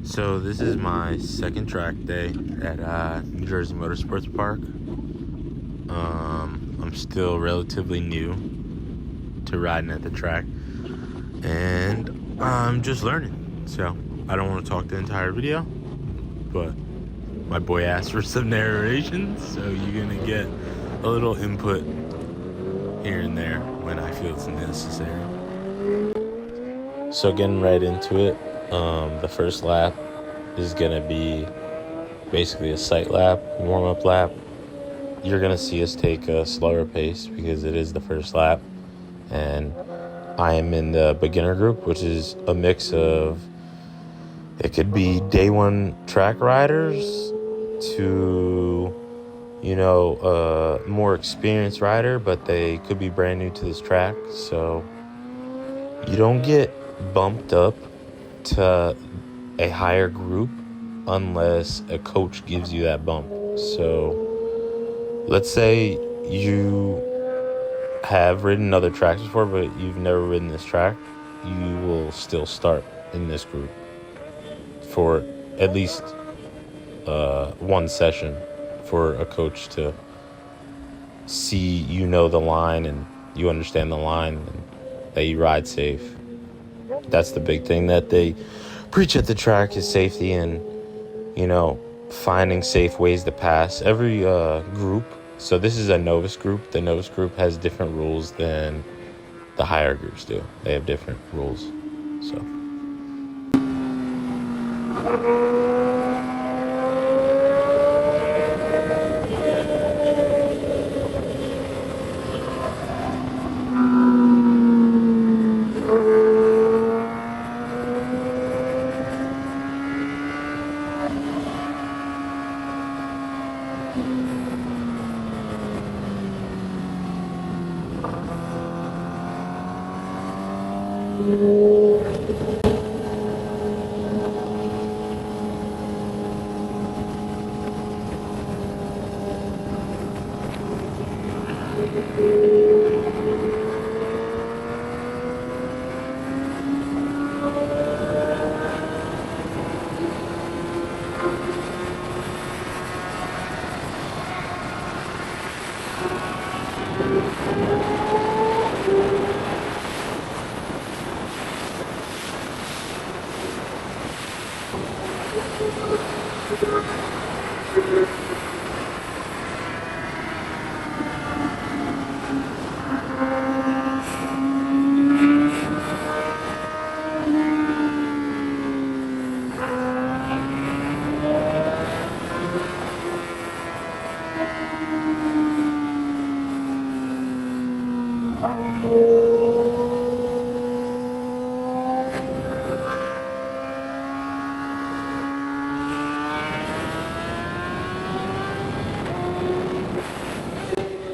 So this is my second track day at New Jersey Motorsports Park. I'm still relatively new to riding at the track, and I'm just learning. So I don't want to talk the entire video, but my boy asked for some narration, so you're gonna get a little input here and there when I feel it's necessary. So getting right into it, the first lap is gonna be basically a sight lap, warm-up lap. You're gonna see us take a slower pace because it is the first lap, and I am in the beginner group, which is a mix of, it could be day one track riders to, more experienced rider, but they could be brand new to this track. So you don't get bumped up to a higher group unless a coach gives you that bump. So let's say you have ridden other tracks before, but you've never ridden this track, you will still start in this group for at least one session for a coach to see the line and you understand the line and that you ride safe. That's the big thing that they preach at the track, is safety and, finding safe ways to pass. Every group, so this is a novice group. The novice group has different rules than the higher groups do. They have different rules. So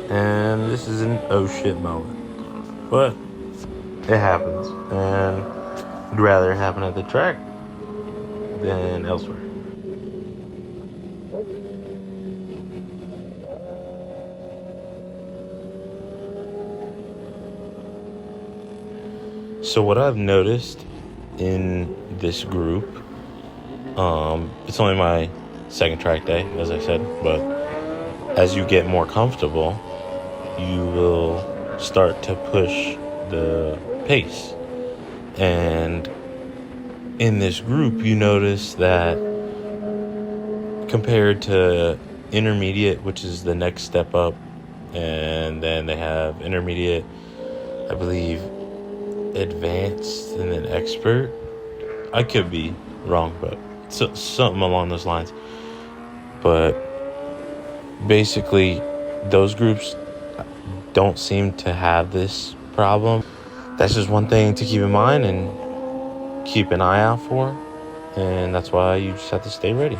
and this is an oh shit moment, but it happens, and I'd rather it happen at the track than elsewhere. So what I've noticed in this group, it's only my second track day, as I said, but as you get more comfortable, you will start to push the pace. And in this group, you notice that compared to intermediate, which is the next step up, and then they have intermediate, I believe, advanced, and then expert. I could be wrong, but something along those lines. But basically, those groups don't seem to have this problem. That's just one thing to keep in mind and keep an eye out for, and that's why you just have to stay ready.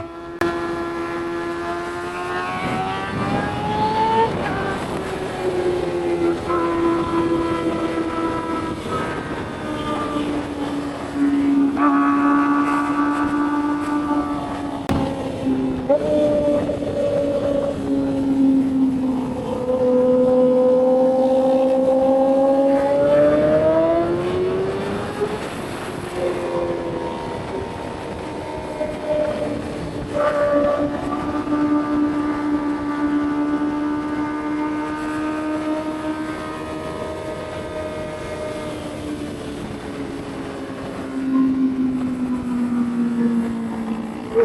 So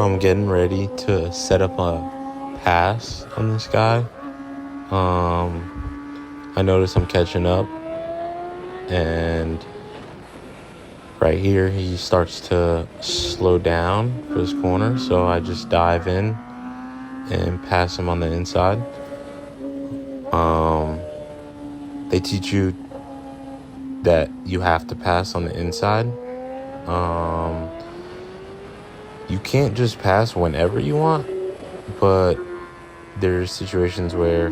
I'm getting ready to set up a pass on this guy. I notice I'm catching up, and right here he starts to slow down for this corner, so I just dive in and pass him on the inside. They teach you that you have to pass on the inside. You can't just pass whenever you want, but there's situations where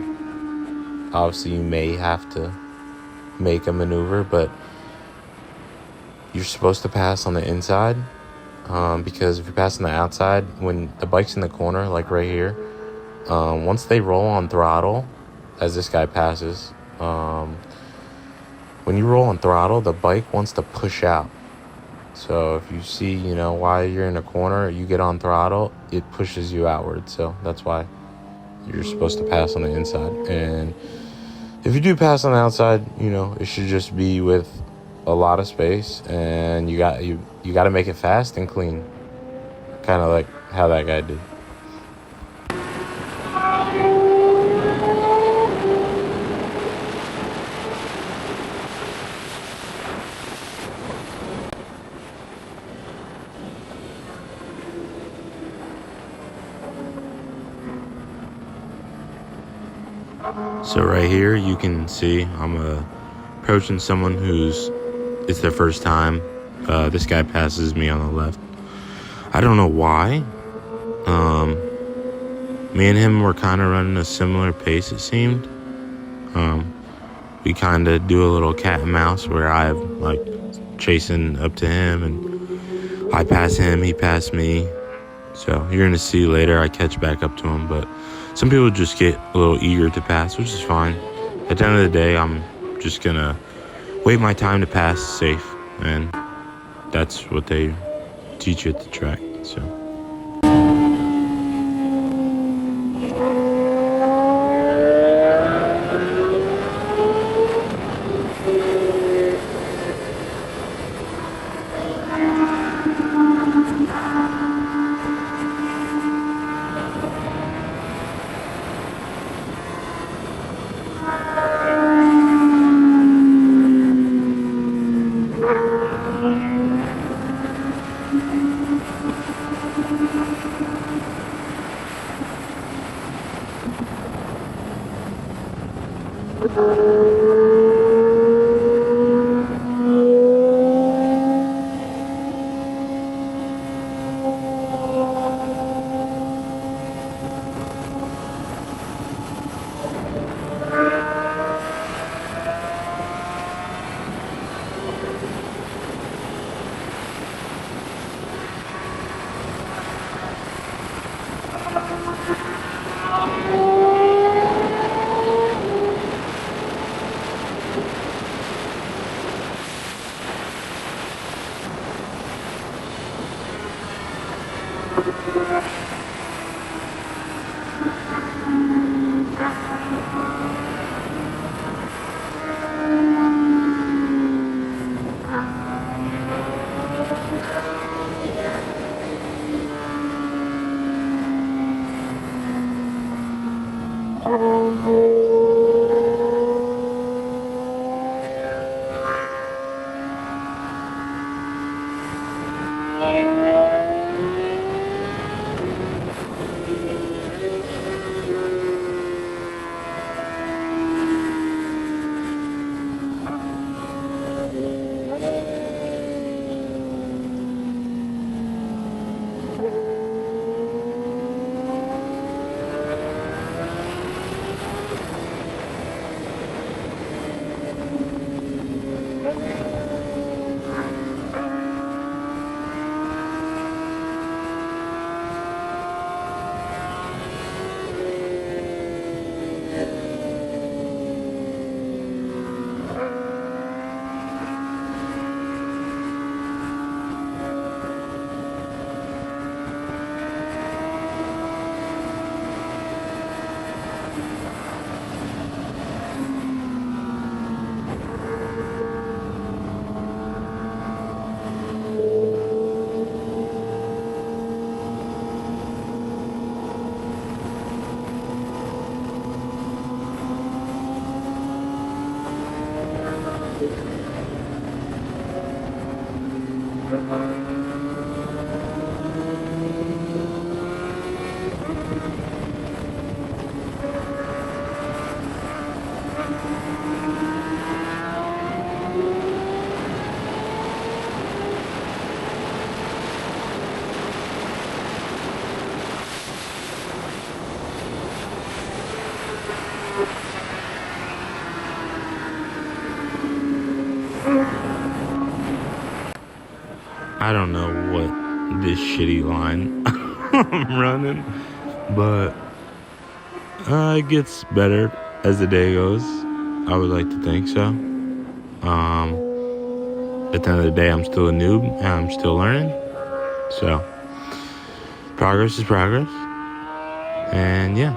obviously you may have to make a maneuver, but you're supposed to pass on the inside, because if you pass on the outside, when the bike's in the corner, like right here, once they roll on throttle, as this guy passes, when you roll on throttle, the bike wants to push out. So if you see, while you're in a corner, you get on throttle, it pushes you outward. So that's why you're supposed to pass on the inside. And if you do pass on the outside, it should just be with a lot of space, and you got to make it fast and clean, kind of like how that guy did. So right here you can see I'm a approaching someone it's their first time. This guy passes me on the left. I don't know why. Me and him were kind of running a similar pace, it seemed. We kind of do a little cat and mouse where I'm like chasing up to him, and I pass him, he passed me. So you're gonna see later I catch back up to him, but some people just get a little eager to pass, which is fine. At the end of the day, I'm just gonna wait my time to pass safe, and that's what they teach you at the track. So. I don't know what this shitty line I'm running, but it gets better as the day goes. I would like to think so. At the end of the day, I'm still a noob and I'm still learning. So, progress is progress. And yeah.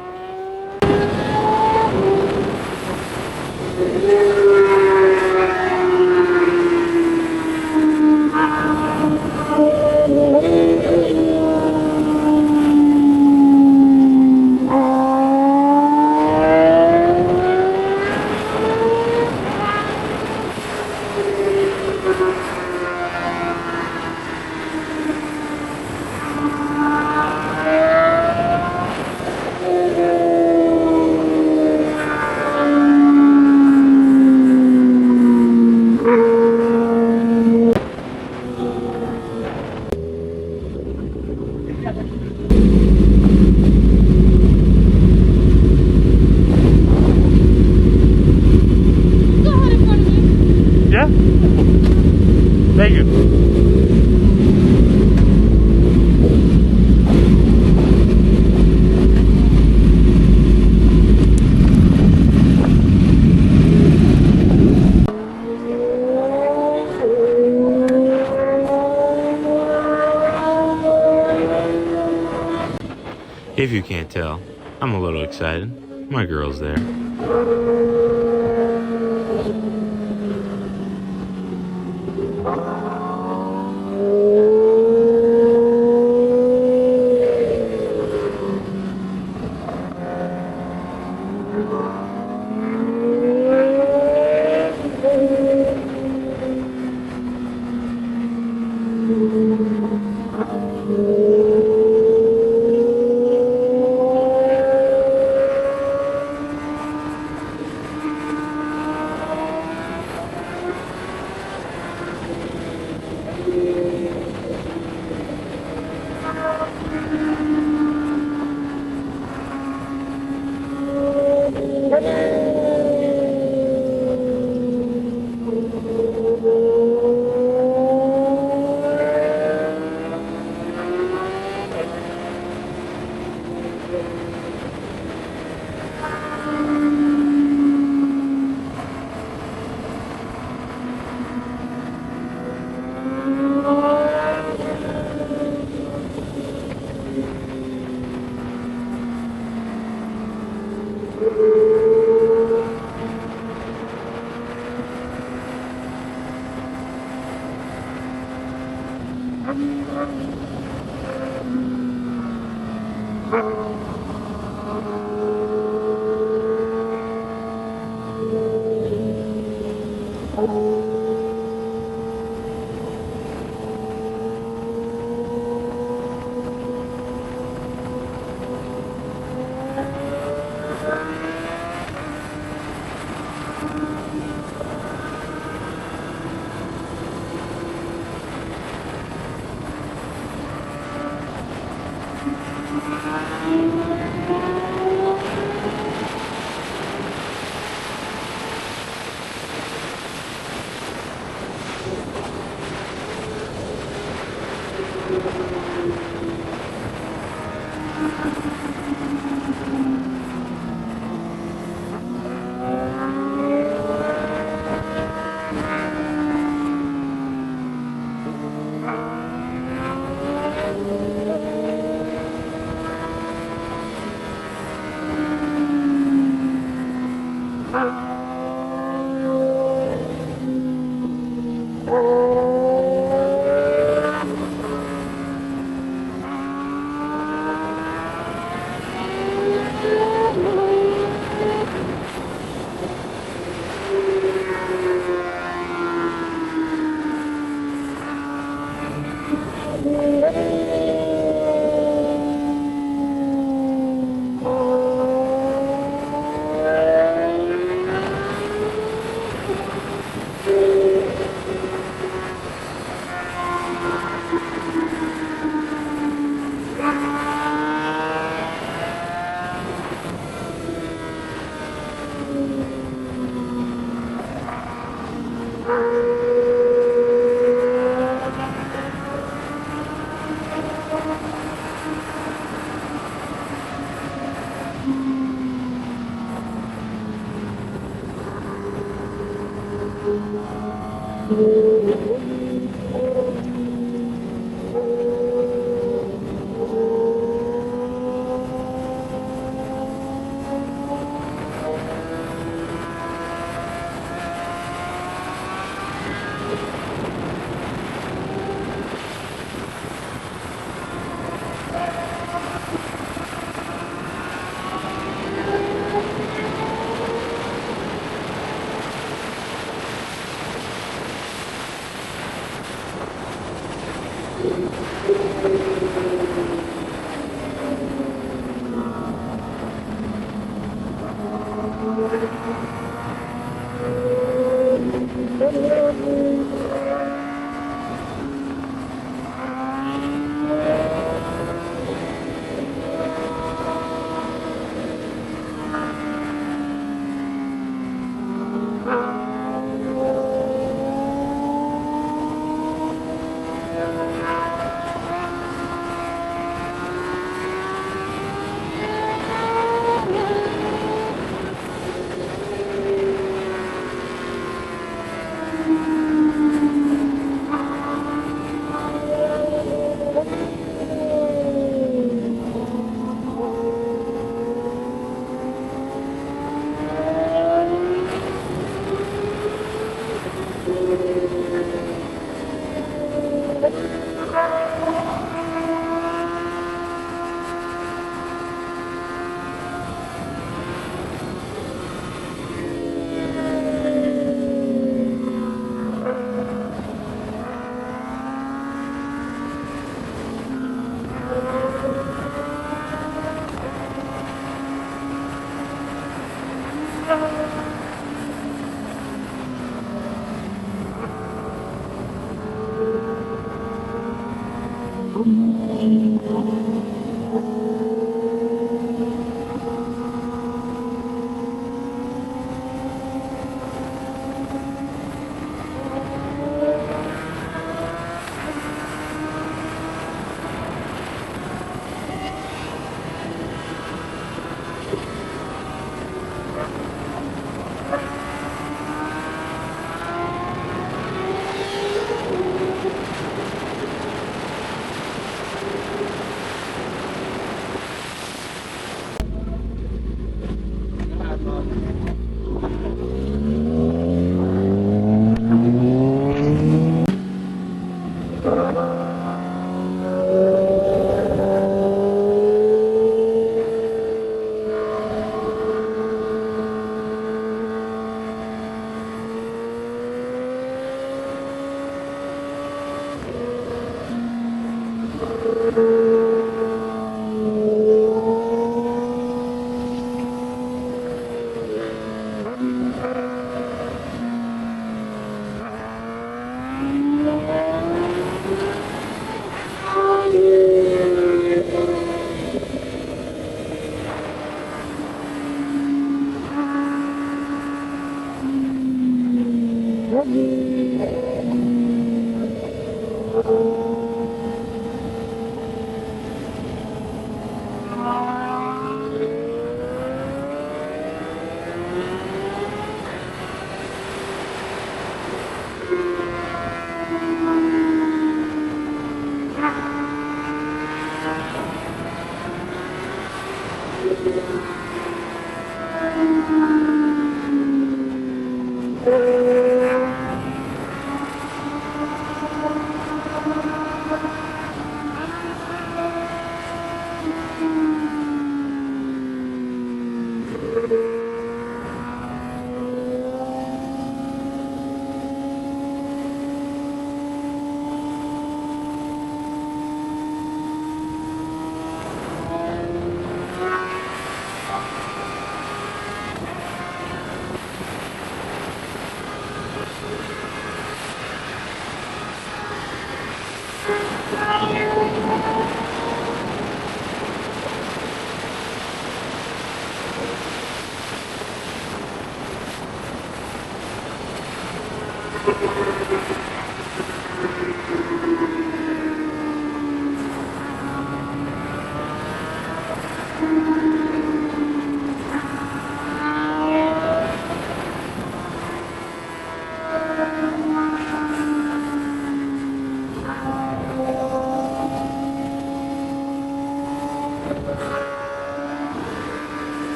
If you can't tell, I'm a little excited. My girl's there.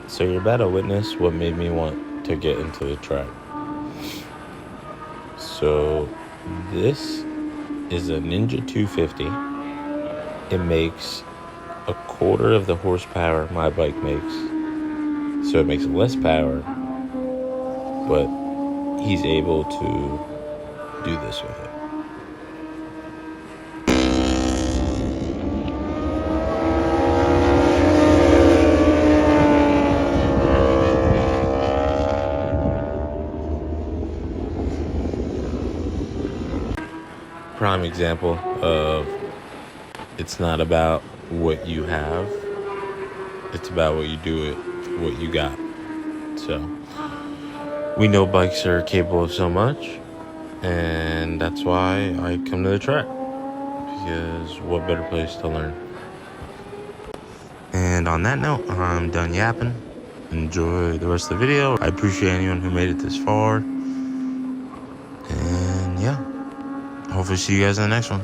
So you're about to witness what made me want to get into the track. So this is a Ninja 250. It makes a quarter of the horsepower my bike makes. So it makes less power, but he's able to do this with it. Prime example of it's not about what you have, it's about what you do with what you got. So we know bikes are capable of so much, and that's why I come to the track, because what better place to learn. And on that note, I'm done yapping. Enjoy the rest of the video. I appreciate anyone who made it this far, and yeah, hopefully see you guys in the next one.